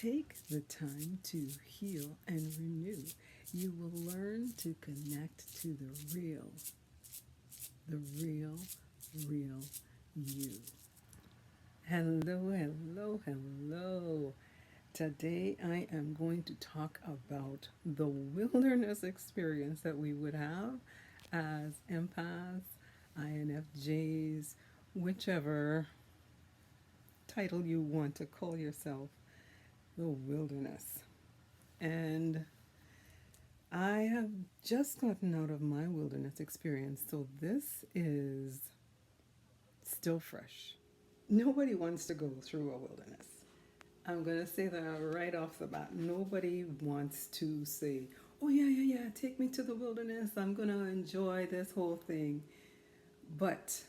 Take the time to heal and renew. You will learn to connect to the real you. Hello, hello, hello. Today I am going to talk about the wilderness experience that we would have as empaths, INFJs, whichever title you want to call yourself, the wilderness. And I have just gotten out of my wilderness experience, so this is still fresh. Nobody wants to go through a wilderness. I'm going to say that right off the bat. Nobody wants to say, oh, yeah, take me to the wilderness. I'm going to enjoy this whole thing. But,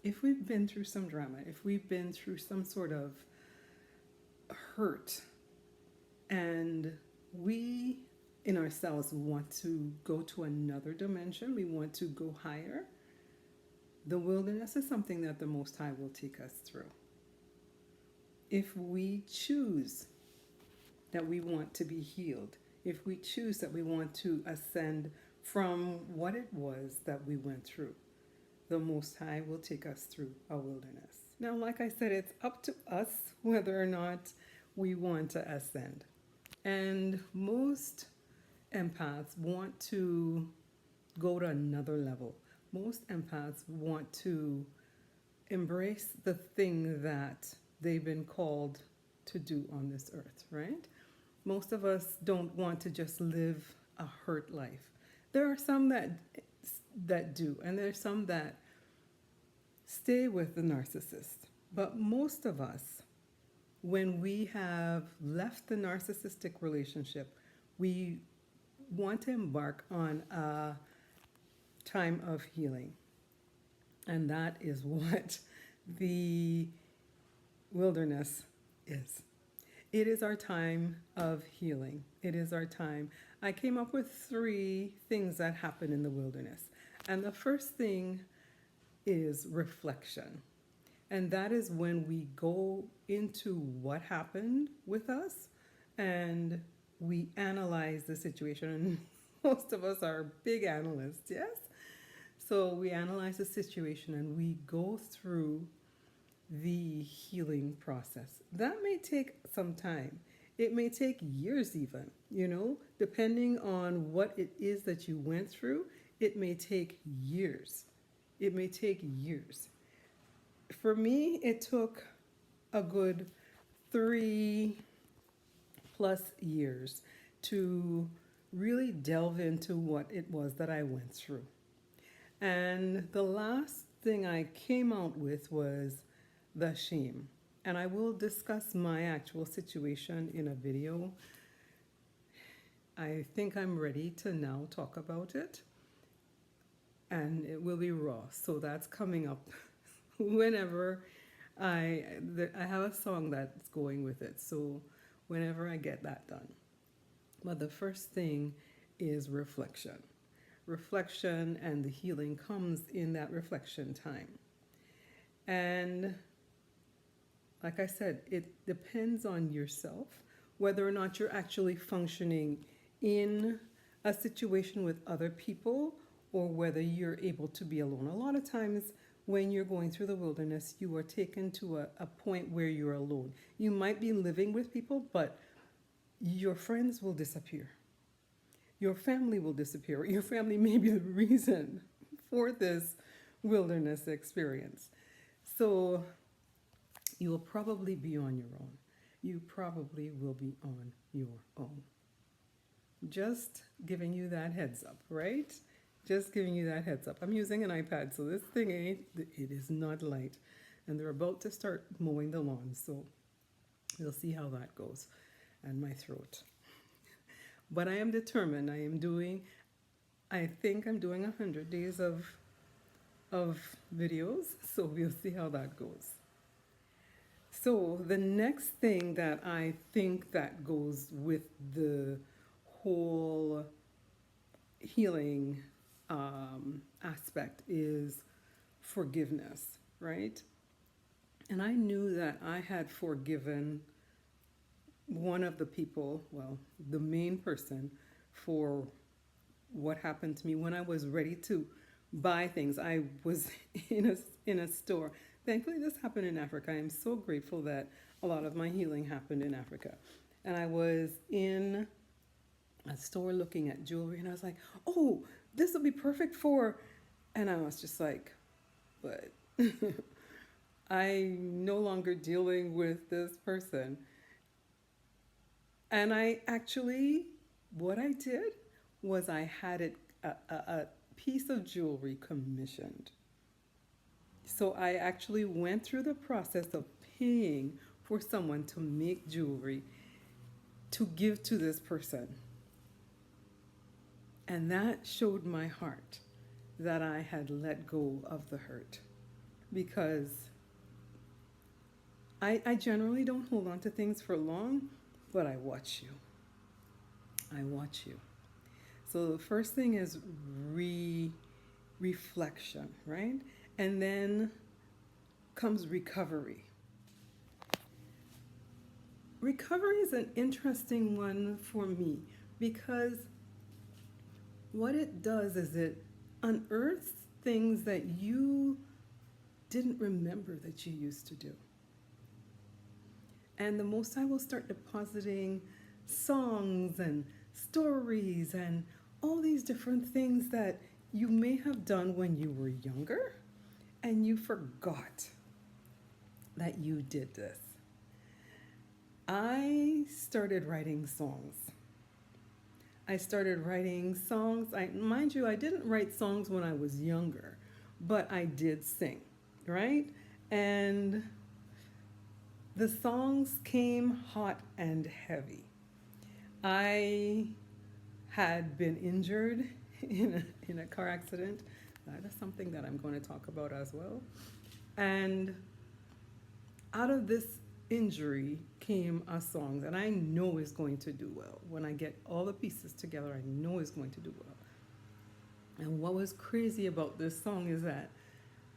if we've been through some drama, if we've been through some sort of hurt, and we in ourselves want to go to another dimension, we want to go higher, the wilderness is something that the Most High will take us through. If we choose that we want to be healed, if we choose that we want to ascend from what it was that we went through, the Most High will take us through a wilderness. Now, like I said, it's up to us whether or not we want to ascend. And most empaths want to go to another level. Most empaths want to embrace the thing that they've been called to do on this earth, right? Most of us don't want to just live a hurt life. There are some that do, and there's some that stay with the narcissist. But most of us, when we have left the narcissistic relationship, we want to embark on a time of healing. And that is what the wilderness is. It is our time of healing. It is our time. I came up with 3 things that happen in the wilderness. And the first thing is reflection. And that is when we go into what happened with us and we analyze the situation. And most of us are big analysts, yes? So we analyze the situation and we go through the healing process. That may take some time. It may take years even, depending on what it is that you went through, it may take years. It may take years. For me, it took a good 3+ years to really delve into what it was that I went through. And the last thing I came out with was the shame. And I will discuss my actual situation in a video. I think I'm ready to now talk about it. And it will be raw. So that's coming up whenever I have a song that's going with it. So whenever I get that done. But the first thing is reflection. Reflection and the healing comes in that reflection time. And like I said, it depends on yourself whether or not you're actually functioning in a situation with other people or whether you're able to be alone. A lot of times when you're going through the wilderness, you are taken to a point where you're alone. You might be living with people, but your friends will disappear. Your family will disappear. Your family may be the reason for this wilderness experience. So you will probably be on your own. You probably will be on your own. Just giving you that heads up, right? Just giving you that heads up. I'm using an iPad, so this thing it is not light. And they're about to start mowing the lawn, so we'll see how that goes. And my throat. But I am determined. I think I'm doing 100 days of videos, so we'll see how that goes. So the next thing that I think that goes with the whole healing aspect is forgiveness, right? And I knew that I had forgiven one of the people, well, the main person, for what happened to me when I was ready to buy things. I was in a store. Thankfully, this happened in Africa. I am so grateful that a lot of my healing happened in Africa. And I was in a store looking at jewelry, and I was like, "Oh, this will be perfect for." And I was just like, "But I'm no longer dealing with this person." And I actually, what I did was I had a piece of jewelry commissioned. So I actually went through the process of paying for someone to make jewelry to give to this person. And that showed my heart that I had let go of the hurt. Because I generally don't hold on to things for long, but I watch you. I watch you. So the first thing is reflection, right? And then comes recovery. Recovery is an interesting one for me because what it does is it unearths things that you didn't remember that you used to do. And the Most High will start depositing songs and stories and all these different things that you may have done when you were younger and you forgot that you did this. I started writing songs. Mind you, I didn't write songs when I was younger, but I did sing, right? And the songs came hot and heavy. I had been injured in a car accident. That is something that I'm going to talk about as well. And out of this injury came a song that I know is going to do well. When I get all the pieces together, I know it's going to do well. And what was crazy about this song is that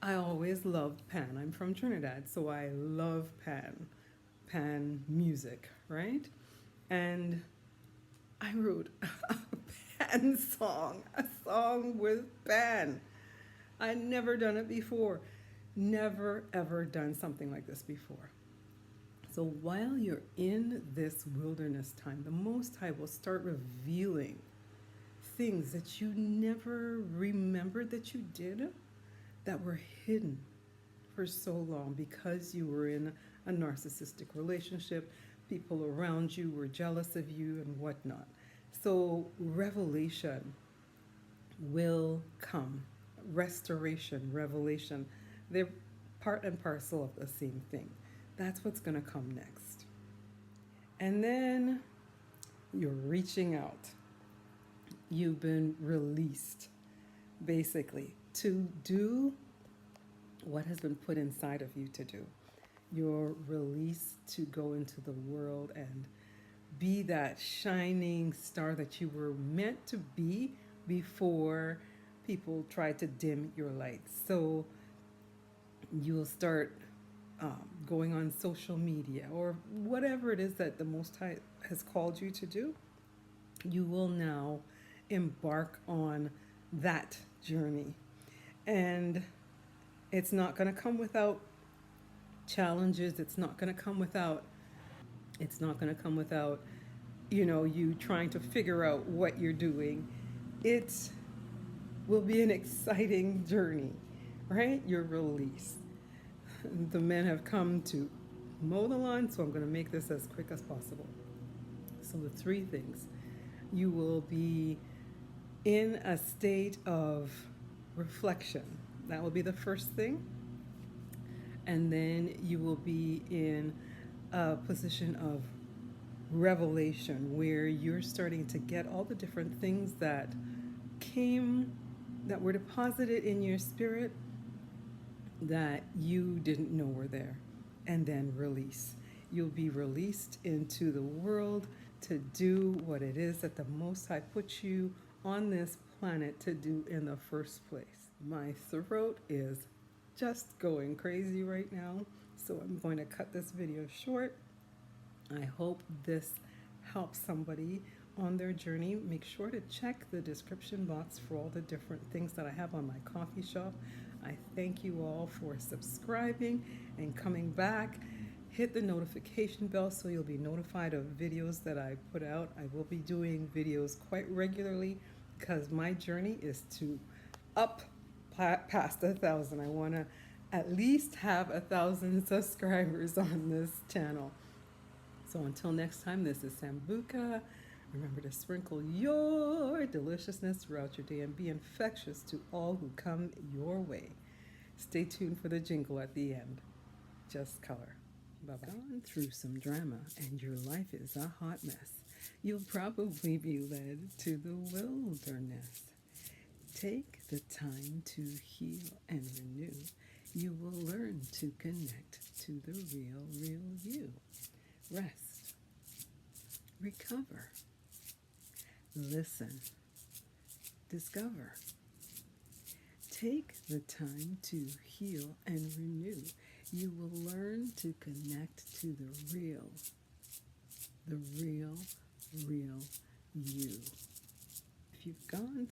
I always loved Pan. I'm from Trinidad, so I love Pan music, right? And I wrote a Pan song, a song with Pan. I'd never done it before. Never ever done something like this before. So while you're in this wilderness time, the Most High will start revealing things that you never remembered that you did that were hidden for so long because you were in a narcissistic relationship. People around you were jealous of you and whatnot. So revelation will come. Restoration, revelation, they're part and parcel of the same thing. That's what's going to come next. And then you're reaching out. You've been released, basically, to do what has been put inside of you to do. You're released to go into the world and be that shining star that you were meant to be before people tried to dim your light. So you'll start going on social media or whatever it is that the Most High has called you to do. You will now embark on that journey. And it's not going to come without challenges. It's not going to come without you trying to figure out what you're doing. It will be an exciting journey, right? You're released. The men have come to mow the lawn, so I'm going to make this as quick as possible. So the three things. You will be in a state of reflection. That will be the first thing. And then you will be in a position of revelation where you're starting to get all the different things that were deposited in your spirit that you didn't know were there, and then release. You'll be released into the world to do what it is that the Most High put you on this planet to do in the first place. My throat is just going crazy right now, So I'm going to cut this video short. I hope this helps somebody on their journey. Make sure to check the description box for all the different things that I have on my coffee shop. I thank you all for subscribing and coming back. Hit the notification bell so you'll be notified of videos that I put out. I will be doing videos quite regularly because my journey is to up past 1,000. I want to at least have 1,000 subscribers on this channel. So until next time, this is Sambuka. Remember to sprinkle your deliciousness throughout your day and be infectious to all who come your way. Stay tuned for the jingle at the end. Just color. Bye-bye. Gone through some drama and your life is a hot mess. You'll probably be led to the wilderness. Take the time to heal and renew. You will learn to connect to the real you. Rest. Recover. Listen. Discover. Take the time to heal and renew. You will learn to connect to the real you. If you've gone